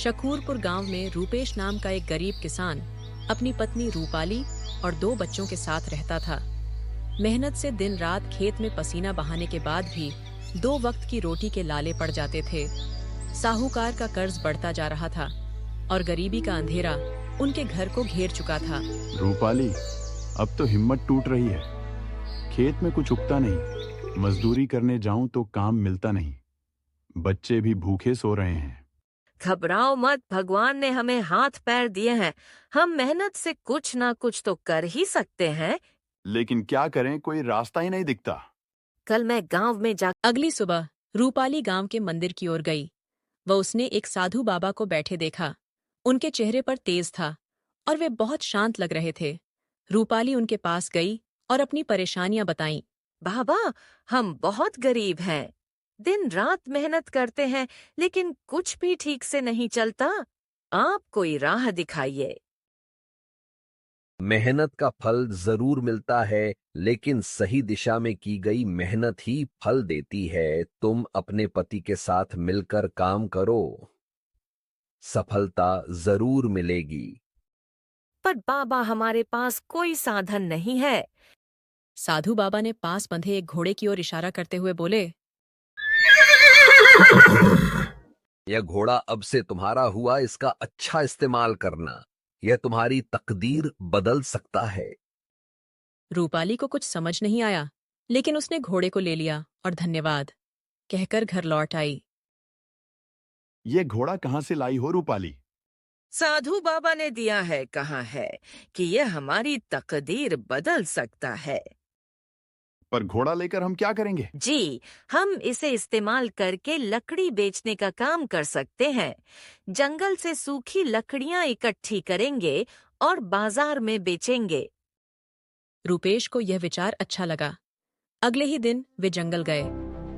शकूरपुर गांव में रूपेश नाम का एक गरीब किसान अपनी पत्नी रूपाली और 2 बच्चों के साथ रहता था। मेहनत से दिन रात खेत में पसीना बहाने के बाद भी 2 वक्त की रोटी के लाले पड़ जाते थे। साहूकार का कर्ज बढ़ता जा रहा था और गरीबी का अंधेरा उनके घर को घेर चुका था। रूपाली, अब तो हिम्मत टूट रही है। खेत में कुछ उगता नहीं, मजदूरी करने जाऊं तो काम मिलता नहीं, बच्चे भी भूखे सो रहे हैं। घबराओ मत, भगवान ने हमें हाथ पैर दिए हैं। हम मेहनत से कुछ ना कुछ तो कर ही सकते हैं। लेकिन क्या करें, कोई रास्ता ही नहीं दिखता। कल मैं गांव में जा अगली सुबह रूपाली गांव के मंदिर की ओर गई। वह उसने एक साधु बाबा को बैठे देखा। उनके चेहरे पर तेज था और वे बहुत शांत लग रहे थे। रूपाली उनके पास गई और अपनी परेशानियां बताईं। बाबा, हम बहुत गरीब हैं। दिन रात मेहनत करते हैं लेकिन कुछ भी ठीक से नहीं चलता। आप कोई राह दिखाइए। मेहनत का फल जरूर मिलता है, लेकिन सही दिशा में की गई मेहनत ही फल देती है। तुम अपने पति के साथ मिलकर काम करो, सफलता जरूर मिलेगी। पर बाबा, हमारे पास कोई साधन नहीं है। साधु बाबा ने पास बंधे एक घोड़े की ओर इशारा करते हुए बोले, यह घोड़ा अब से तुम्हारा हुआ, इसका अच्छा इस्तेमाल करना। यह तुम्हारी तकदीर बदल सकता है। रूपाली को कुछ समझ नहीं आया, लेकिन उसने घोड़े को ले लिया और धन्यवाद कहकर घर लौट आई। ये घोड़ा कहाँ से लाई हो रूपाली? साधु बाबा ने दिया है, कहा है कि यह हमारी तकदीर बदल सकता है। पर घोड़ा लेकर हम क्या करेंगे? जी, हम इसे इस्तेमाल करके लकड़ी बेचने का काम कर सकते हैं। जंगल से सूखी लकड़ियां इकट्ठी करेंगे और बाजार में बेचेंगे। रूपेश को यह विचार अच्छा लगा। अगले ही दिन वे जंगल गए,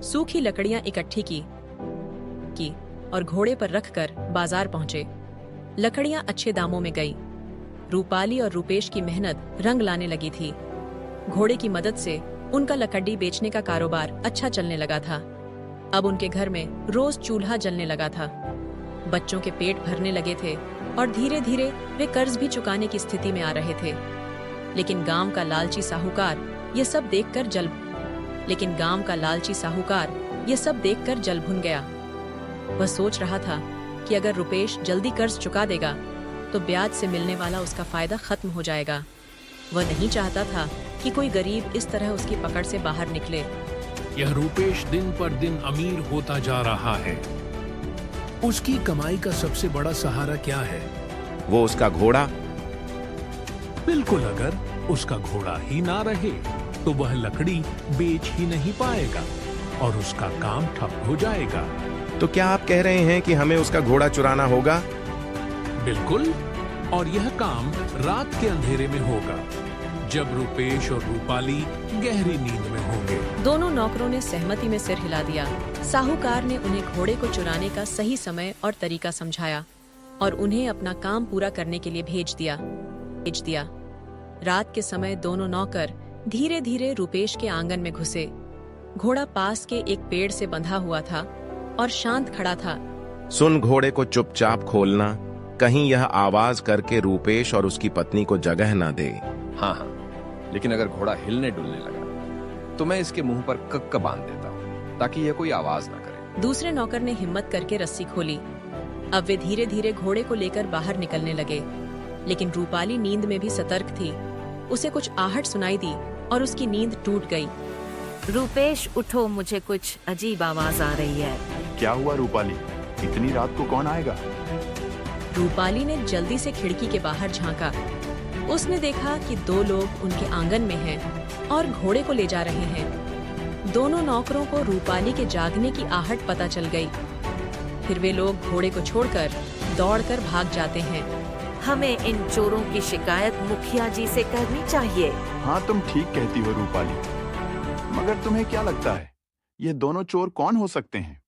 सूखी लकड़ियां इकट्ठी की और घोड़े पर रखकर बाजार पहुंचे। लकड़ियां अच्छे दामों में गई। रूपाली और रूपेश की मेहनत रंग लाने लगी थी। घोड़े की मदद से उनका लकड़ी बेचने का कारोबार अच्छा चलने लगा था। अब उनके घर में रोज चूल्हा जलने लगा था। बच्चों के पेट भरने लगे थे और धीरे धीरे वे कर्ज भी चुकाने की स्थिति में आ रहे थे। लेकिन गांव का लालची साहूकार ये सब देखकर जल भुन गया। वह सोच रहा था कि अगर रुपेश जल्दी कर्ज चुका देगा तो ब्याज से मिलने वाला उसका फायदा खत्म हो जाएगा। वह नहीं चाहता था कि कोई गरीब इस तरह उसकी पकड़ से बाहर निकले। यह रूपेश दिन पर दिन अमीर होता जा रहा है। उसकी कमाई का सबसे बड़ा सहारा क्या है? वो उसका घोड़ा। बिल्कुल, अगर उसका घोड़ा ही ना रहे तो वह लकड़ी बेच ही नहीं पाएगा और उसका काम ठप हो जाएगा। तो क्या आप कह रहे हैं कि हमें उसका घोड़ा चुराना होगा? बिल्कुल, और यह काम रात के अंधेरे में होगा, जब रूपेश और रूपाली गहरी नींद में होंगे। दोनों नौकरों ने सहमति में सिर हिला दिया। साहूकार ने उन्हें घोड़े को चुराने का सही समय और तरीका समझाया और उन्हें अपना काम पूरा करने के लिए भेज दिया। रात के समय दोनों नौकर धीरे धीरे रूपेश के आंगन में घुसे। घोड़ा पास के एक पेड़ से बंधा हुआ था और शांत खड़ा था। सुन, घोड़े को चुपचाप खोलना, कहीं यह आवाज करके रूपेश और उसकी पत्नी को जगह न दे। हाँ, लेकिन अगर घोड़ा हिलने डुलने लगा तो मैं इसके मुंह पर कक्का बांध देता हूँ ताकि यह कोई आवाज ना करे। दूसरे नौकर ने हिम्मत करके रस्सी खोली। अब वे धीरे धीरे घोड़े को लेकर बाहर निकलने लगे, लेकिन रूपाली नींद में भी सतर्क थी। उसे कुछ आहट सुनाई दी और उसकी नींद टूट गई। रूपेश, उठो, मुझे कुछ अजीब आवाज आ रही है। क्या हुआ रूपाली? इतनी रात को कौन आएगा? रूपाली ने जल्दी से खिड़की के बाहर झांका। उसने देखा कि 2 लोग उनके आंगन में हैं और घोड़े को ले जा रहे हैं। दोनों नौकरों को रूपाली के जागने की आहट पता चल गई। फिर वे लोग घोड़े को छोड़कर दौड़कर भाग जाते हैं। हमें इन चोरों की शिकायत मुखिया जी से करनी चाहिए। हाँ, तुम ठीक कहती हो रूपाली, मगर तुम्हें क्या लगता है ये दोनों चोर कौन हो सकते हैं?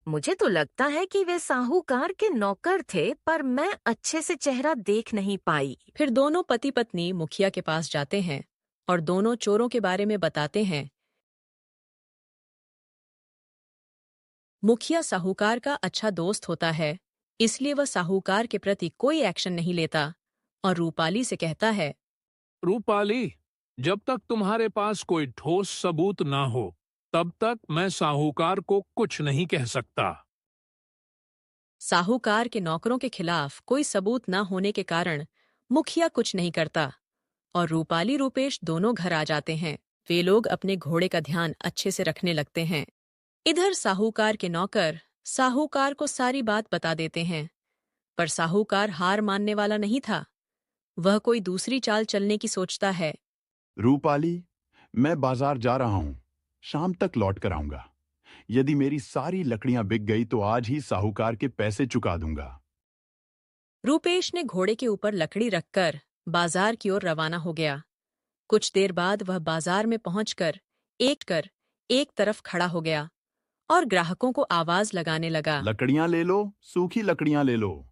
मुझे तो लगता है कि वे साहूकार के नौकर थे, पर मैं अच्छे से चेहरा देख नहीं पाई। फिर दोनों पति पत्नी मुखिया के पास जाते हैं और दोनों चोरों के बारे में बताते हैं। मुखिया साहूकार का अच्छा दोस्त होता है, इसलिए वह साहूकार के प्रति कोई एक्शन नहीं लेता और रूपाली से कहता है, रूपाली, जब तक तुम्हारे पास कोई ठोस सबूत ना हो तब तक मैं साहूकार को कुछ नहीं कह सकता। साहूकार के नौकरों के खिलाफ कोई सबूत न होने के कारण मुखिया कुछ नहीं करता और रूपाली रूपेश दोनों घर आ जाते हैं। वे लोग अपने घोड़े का ध्यान अच्छे से रखने लगते हैं। इधर साहूकार के नौकर साहूकार को सारी बात बता देते हैं, पर साहूकार हार मानने वाला नहीं था। वह कोई दूसरी चाल चलने की सोचता है। रूपाली, मैं बाजार जा रहा हूं, शाम तक लौट कर आऊंगा। यदि मेरी सारी लकड़ियां बिक गई तो आज ही साहूकार के पैसे चुका दूंगा। रूपेश ने घोड़े के ऊपर लकड़ी रखकर बाजार की ओर रवाना हो गया। कुछ देर बाद वह बाजार में पहुंचकर एक तरफ खड़ा हो गया और ग्राहकों को आवाज लगाने लगा। लकड़ियां ले लो, सूखी लकड़ियां ले लो।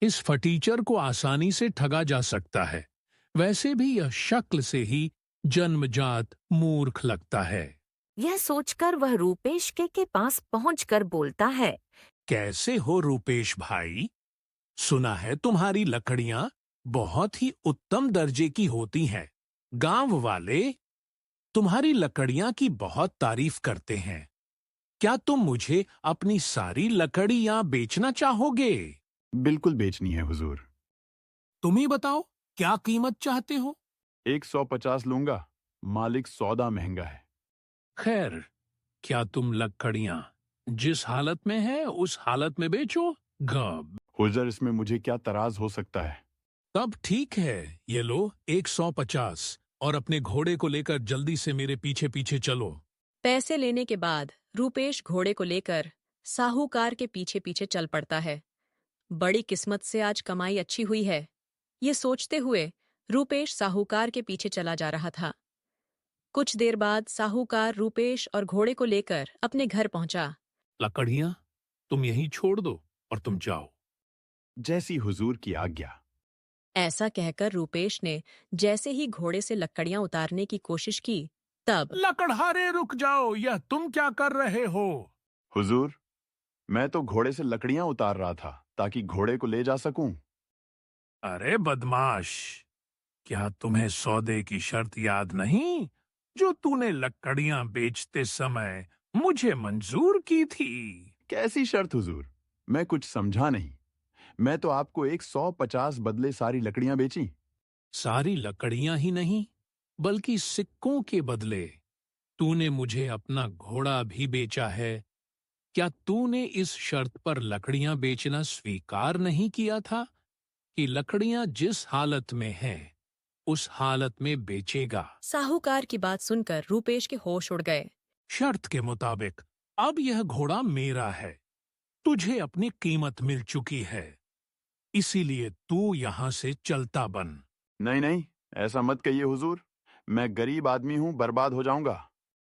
इस फटीचर को आसानी से ठगा जा सकता है। वैसे भी यह शक्ल से ही जन्मजात मूर्ख लगता है। यह सोचकर वह रूपेश के पास पहुंचकर बोलता है, कैसे हो रूपेश भाई? सुना है तुम्हारी लकड़ियां बहुत ही उत्तम दर्जे की होती हैं। गांव वाले तुम्हारी लकड़ियां की बहुत तारीफ करते हैं। क्या तुम मुझे अपनी सारी लकड़ियां बेचना चाहोगे? बिल्कुल बेचनी है हुजूर। तुम ही बताओ, क्या कीमत चाहते हो? 150 लूंगा, मालिक सौदा महंगा है। खैर, क्या तुम लकड़ियां जिस हालत में है उस हालत में बेचो। गब हुजूर, इसमें मुझे क्या तराज हो सकता है? तब ठीक है, ये लो 150 और अपने घोड़े को लेकर जल्दी से मेरे पीछे पीछे चलो। पैसे लेने के बाद रूपेश घोड़े को लेकर साहूकार के पीछे पीछे चल पड़ता है। बड़ी किस्मत से आज कमाई अच्छी हुई है, ये सोचते हुए रूपेश साहूकार के पीछे चला जा रहा था। कुछ देर बाद साहूकार रूपेश और घोड़े को लेकर अपने घर पहुंचा। लकड़ियां तुम यहीं छोड़ दो और तुम जाओ। जैसी हुजूर की आज्ञा। ऐसा कहकर रूपेश ने जैसे ही घोड़े से लकड़ियां उतारने की कोशिश की, तब लकड़हारे रुक जाओ, यह तुम क्या कर रहे हो? हुजूर, मैं तो घोड़े से लकड़ियां उतार रहा था ताकि घोड़े को ले जा सकूं। अरे बदमाश, क्या तुम्हें सौदे की शर्त याद नहीं जो तूने लकड़ियां बेचते समय मुझे मंजूर की थी? कैसी शर्त हुजूर? मैं कुछ समझा नहीं। मैं तो आपको 150 बदले सारी लकड़ियां बेची। सारी लकड़ियां ही नहीं, बल्कि सिक्कों के बदले तूने मुझे अपना घोड़ा भी बेचा है। क्या तूने इस शर्त पर लकड़ियां बेचना स्वीकार नहीं किया था कि लकड़ियां जिस हालत में हैं, उस हालत में बेचेगा? साहूकार की बात सुनकर रूपेश के होश उड़ गए। शर्त के मुताबिक अब यह घोड़ा मेरा है। तुझे अपनी कीमत मिल चुकी है, इसीलिए तू यहाँ से चलता बन। नहीं नहीं, ऐसा मत कहिए हुजूर। मैं गरीब आदमी हूं, बर्बाद हो जाऊंगा।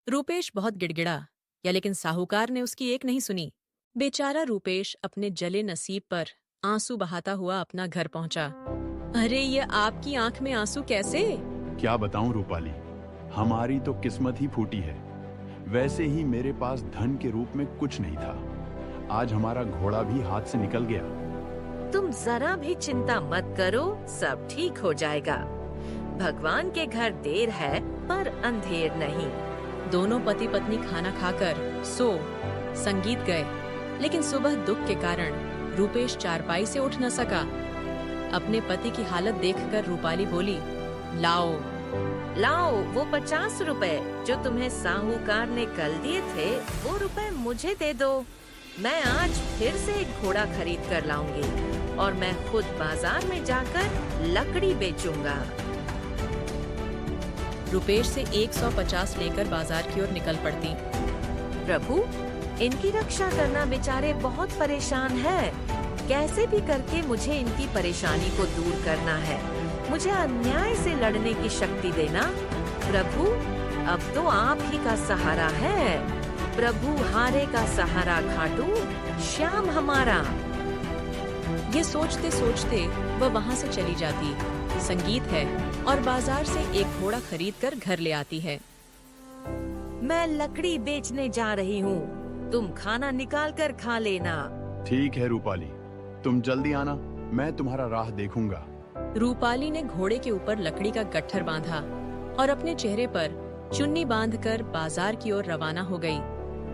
रूपेश बहुत गिड़गिड़ा, लेकिन साहूकार ने उसकी एक नहीं सुनी। बेचारा रूपेश अपने जले नसीब पर आंसू बहाता हुआ अपना घर पहुंचा। अरे, ये आपकी आंख में आंसू कैसे? क्या बताऊं रूपाली, हमारी तो किस्मत ही फूटी है। वैसे ही मेरे पास धन के रूप में कुछ नहीं था। आज हमारा घोड़ा भी हाथ से निकल गया। तुम जरा भी चिंता मत करो, सब ठीक हो जाएगा। भगवान के घर देर है पर अंधेर नहीं। दोनों पति पत्नी खाना खाकर संगीत गए, लेकिन सुबह दुख के कारण रूपेश चारपाई से उठ न सका। अपने पति की हालत देखकर रूपाली बोली, लाओ लाओ वो 50 रुपए जो तुम्हें साहूकार ने कल दिए थे, वो रुपए मुझे दे दो। मैं आज फिर से एक घोड़ा खरीद कर लाऊंगी और मैं खुद बाजार में जाकर लकड़ी बेचूंगा। रूपेश से 150 लेकर बाजार की ओर निकल पड़ती। प्रभु, इनकी रक्षा करना, बेचारे बहुत परेशान हैं। कैसे भी करके मुझे इनकी परेशानी को दूर करना है। मुझे अन्याय से लड़ने की शक्ति देना। प्रभु, अब तो आप ही का सहारा है। प्रभु, हारे का सहारा घाटू, श्याम हमारा। ये सोचते सोचते वह वहाँ से चली जाती। संगीत है और बाजार से एक घोड़ा खरीदकर घर ले आती है। मैं लकड़ी बेचने जा रही हूँ, तुम खाना निकाल कर खा लेना। ठीक है रूपाली, तुम जल्दी आना, मैं तुम्हारा राह देखूंगा। रूपाली ने घोड़े के ऊपर लकड़ी का गट्ठर बांधा और अपने चेहरे पर चुन्नी बांधकर बाजार की ओर रवाना हो गई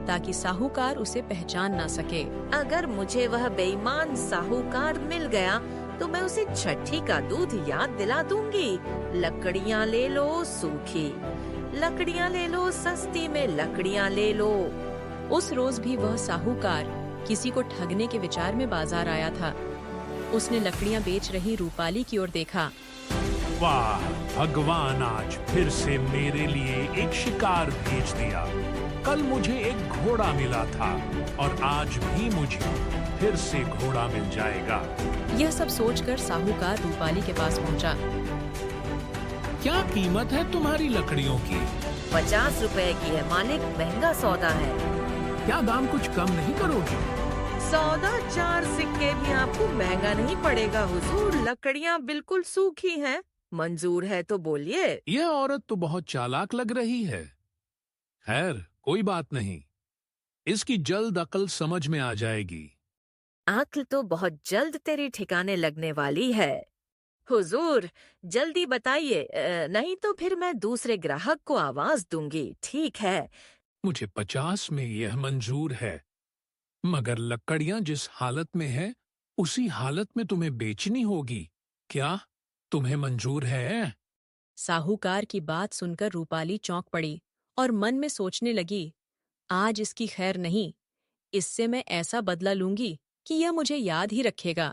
ताकि साहूकार उसे पहचान ना सके। अगर मुझे वह बेईमान साहूकार मिल गया तो मैं उसे छठी का दूध याद दिला दूंगी। लकड़ियाँ ले लो सूखी, लकड़ियाँ ले लो सस्ती में, लकड़ियाँ ले लो। उस रोज भी वह साहूकार किसी को ठगने के विचार में बाजार आया था। उसने लकड़ियां बेच रही रूपाली की ओर देखा। वाह, भगवान आज फिर से मेरे लिए एक शिकार भेज दिया। कल मुझे एक घोड़ा मिला था और आज भी मुझे फिर से घोड़ा मिल जाएगा। यह सब सोचकर साहूकार रूपाली के पास पहुंचा। क्या कीमत है तुम्हारी लकड़ियों की? 50 रुपए की है मालिक, महंगा सौदा है। क्या दाम कुछ कम नहीं करोगी? सौदा 4 सिक्के भी आपको महंगा नहीं पड़ेगा हुजूर। लकड़ियाँ बिल्कुल सूखी हैं। मंजूर है तो बोलिए। यह औरत तो बहुत चालाक लग रही है। खैर, कोई बात नहीं, इसकी जल्द अकल समझ में आ जाएगी। अक्ल तो बहुत जल्द तेरी ठिकाने लगने वाली है। हुजूर जल्दी बताइए, नहीं तो फिर मैं दूसरे ग्राहक को आवाज दूंगी। ठीक है। मुझे 50 में यह मंजूर है, मगर लकड़ियां जिस हालत में है उसी हालत में तुम्हें बेचनी होगी। क्या तुम्हें मंजूर है? साहूकार की बात सुनकर रूपाली चौंक पड़ी और मन में सोचने लगी, आज इसकी खैर नहीं, इससे मैं ऐसा बदला लूंगी कि यह मुझे याद ही रखेगा।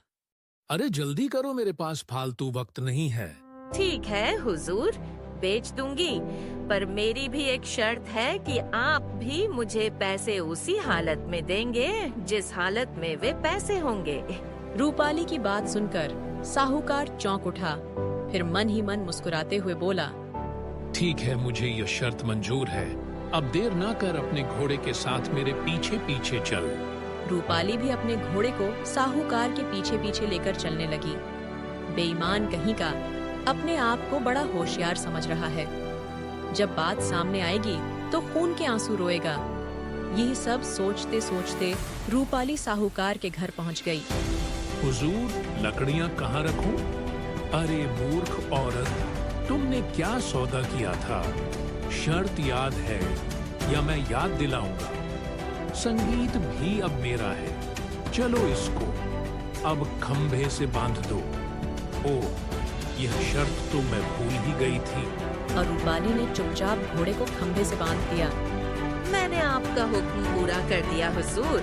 अरे जल्दी करो, मेरे पास फालतू वक्त नहीं है। ठीक है हुजूर, बेच दूंगी, पर मेरी भी एक शर्त है कि आप भी मुझे पैसे उसी हालत में देंगे जिस हालत में वे पैसे होंगे। रूपाली की बात सुनकर साहूकार चौंक उठा, फिर मन ही मन मुस्कुराते हुए बोला, ठीक है, मुझे यह शर्त मंजूर है। अब देर ना कर, अपने घोड़े के साथ मेरे पीछे पीछे चल। रूपाली भी अपने घोड़े को साहूकार के पीछे पीछे लेकर चलने लगी। बेईमान कहीं का अपने आप को बड़ा होशियार समझ रहा है। जब बात सामने आएगी तो खून के आंसू रोएगा। यही सब सोचते सोचते रूपाली साहूकार के घर पहुंच गई। हुजूर, लकड़ियां कहाँ रखूं? अरे मूर्ख औरत, तुमने क्या सौदा किया था? शर्त याद है या मैं याद दिलाऊंगा? संगीत भी अब मेरा है। चलो इसको अब खंभे से बांध दो। ओह, यह शर्त तो मैं भूल ही गई थी। और रूपाली ने चुपचाप घोड़े को खंभे से बांध दिया। मैंने आपका हुक्म पूरा कर दिया हुजूर।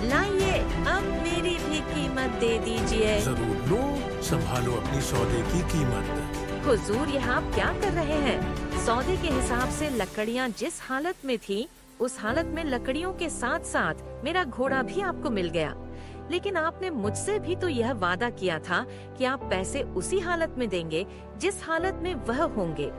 लाइए, अब मेरी भी कीमत दे दीजिए। जरूर लो, संभालो अपनी सौदे की कीमत। हुजूर, यह आप क्या कर रहे हैं? सौदे के हिसाब से लकड़ियाँ जिस हालत में थी, उस हालत में लकड़ियों के साथ साथ मेरा घोड़ा भी आपको मिल गया। लेकिन आपने मुझसे भी तो यह वादा किया था कि आप पैसे उसी हालत में देंगे जिस हालत में वह होंगे।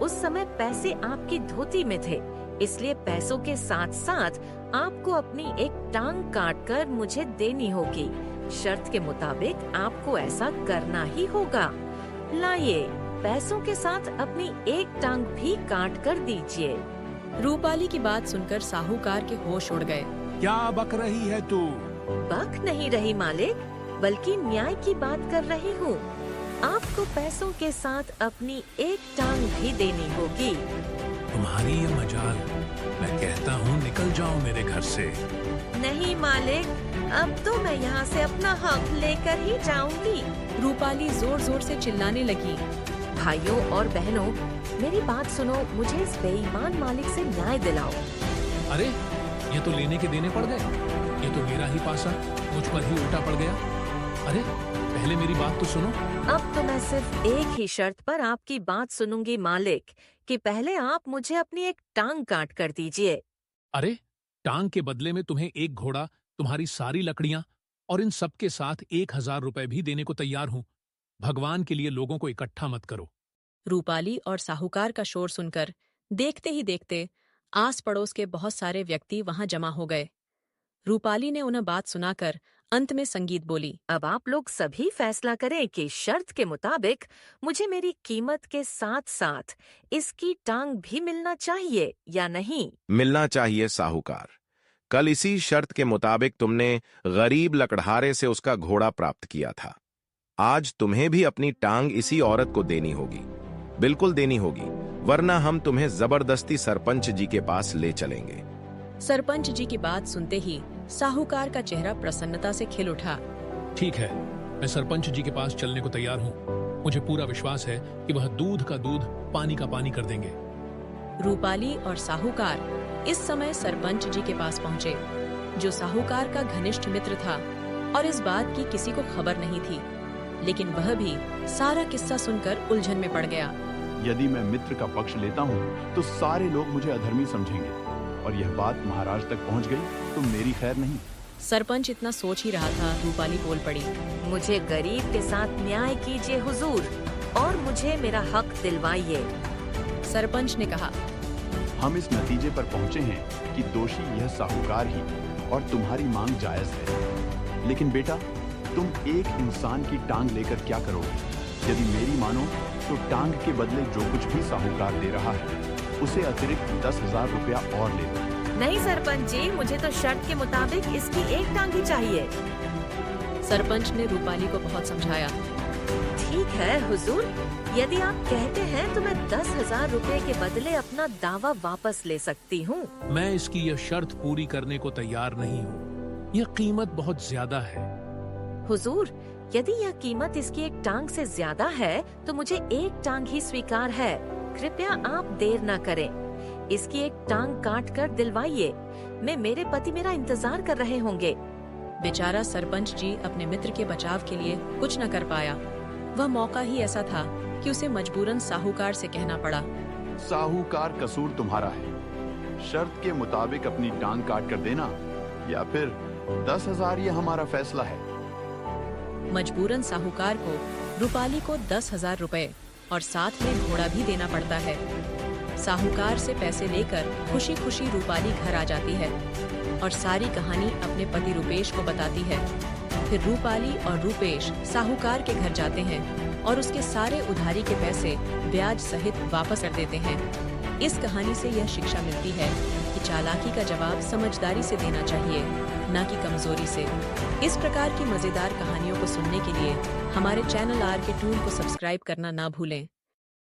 उस समय पैसे आपकी धोती में थे, इसलिए पैसों के साथ साथ आपको अपनी एक टांग काटकर मुझे देनी होगी। शर्त के मुताबिक आपको ऐसा करना ही होगा। लाइए, पैसों के साथ अपनी एक टांग भी काट कर दीजिए। रूपाली की बात सुनकर साहूकार के होश उड़ गए। क्या बक रही है तू? बक नहीं रही मालिक, बल्कि न्याय की बात कर रही हूँ। आपको पैसों के साथ अपनी एक टांग भी देनी होगी। तुम्हारी ये मजाल, मैं कहता हूँ निकल जाओ मेरे घर से। नहीं मालिक, अब तो मैं यहाँ से अपना हक लेकर ही जाऊंगी। रूपाली जोर जोर से चिल्लाने लगी। भाइयों और बहनों, मेरी बात सुनो, मुझे इस बेईमान मालिक से न्याय दिलाओ। अरे, ये तो लेने के देने पड़ गए। ये तो मेरा ही पासा मुझ पर ही उल्टा पड़ गया। अरे, पहले मेरी बात तो सुनो। अब तो मैं सिर्फ एक ही शर्त पर आपकी बात सुनूंगी मालिक, कि पहले आप मुझे अपनी एक टांग काट कर दीजिए। अरे, टांग के बदले में तुम्हें एक घोड़ा, तुम्हारी सारी लकड़ियां और इन सब के साथ 1000 रुपए भी देने को तैयार हूं। भगवान के लिए लोगों को इकट्ठा मत करो। रूपाली और साहूकार का शोर सुनकर देखते ही देखते आस पड़ोस के बहुत सारे व्यक्ति वहां जमा हो गए। रूपाली ने उन्हें बात सुनाकर अंत में संगीत बोली। अब आप लोग सभी फैसला करें कि शर्त के मुताबिक मुझे मेरी कीमत के साथ साथ इसकी टांग भी मिलना चाहिए या नहीं। मिलना चाहिए साहूकार। कल इसी शर्त के मुताबिक तुमने गरीब लकड़हारे से उसका घोड़ा प्राप्त किया था। आज तुम्हें भी अपनी टांग इसी औरत को देनी होगी, बिल्कुल देनी होगी, वरना हम तुम्हें जबरदस्ती सरपंच जी के पास ले चलेंगे। सरपंच जी की बात सुनते ही साहूकार का चेहरा प्रसन्नता से खिल उठा। ठीक है, मैं सरपंच जी के पास चलने को तैयार हूँ। मुझे पूरा विश्वास है कि वह दूध का दूध, पानी का पानी कर देंगे। रूपाली और साहूकार इस समय सरपंच जी के पास पहुँचे, जो साहूकार का घनिष्ठ मित्र था और इस बात की किसी को खबर नहीं थी, लेकिन वह भी सारा किस्सा सुनकर उलझन में पड़ गया। यदि मैं मित्र का पक्ष लेता हूँ तो सारे लोग मुझे अधर्मी समझेंगे, और यह बात महाराज तक पहुँच गई तो मेरी खैर नहीं। सरपंच इतना सोच ही रहा था, रूपाली बोल पड़ी। मुझे गरीब के साथ न्याय कीजिए हुजूर, और मुझे मेरा हक दिलवाइए। सरपंच ने कहा, हम इस नतीजे पर पहुँचे हैं कि दोषी यह साहूकार ही, और तुम्हारी मांग जायज है। लेकिन बेटा, तुम एक इंसान की टांग लेकर क्या करोगे? यदि मेरी मानो तो टांग के बदले जो कुछ भी साहूकार दे रहा है उसे अतिरिक्त 10,000 रुपया और ले लो। नहीं सरपंच जी, मुझे तो शर्त के मुताबिक इसकी एक टांग ही चाहिए। सरपंच ने रूपाली को बहुत समझाया। ठीक है हुजूर, यदि आप कहते हैं तो मैं 10,000 रुपए के बदले अपना दावा वापस ले सकती हूँ। मैं इसकी यह शर्त पूरी करने को तैयार नहीं हूँ। यह कीमत बहुत ज्यादा है। हुजूर, यदि यह कीमत इसकी एक टांग से ज्यादा है तो मुझे एक टांग ही स्वीकार है। कृपया आप देर न करें, इसकी एक टांग काट कर दिलवाइए। मेरे पति मेरा इंतजार कर रहे होंगे। बेचारा सरपंच जी अपने मित्र के बचाव के लिए कुछ न कर पाया। वह मौका ही ऐसा था कि उसे मजबूरन साहूकार से कहना पड़ा। साहूकार, कसूर तुम्हारा है। शर्त के मुताबिक अपनी टांग काट कर देना, या फिर 10,000, ये हमारा फैसला है। मजबूरन साहूकार को रूपाली को 10,000 रुपए और साथ में घोड़ा भी देना पड़ता है। साहूकार से पैसे लेकर खुशी खुशी रूपाली घर आ जाती है और सारी कहानी अपने पति रूपेश को बताती है। फिर रूपाली और रूपेश साहूकार के घर जाते हैं और उसके सारे उधारी के पैसे ब्याज सहित वापस कर देते हैं। इस कहानी से यह शिक्षा मिलती है कि चालाकी का जवाब समझदारी से देना चाहिए, न कि कमजोरी से। इस प्रकार की मजेदार कहानियों को सुनने के लिए हमारे चैनल आर के टूल को सब्सक्राइब करना ना भूलें।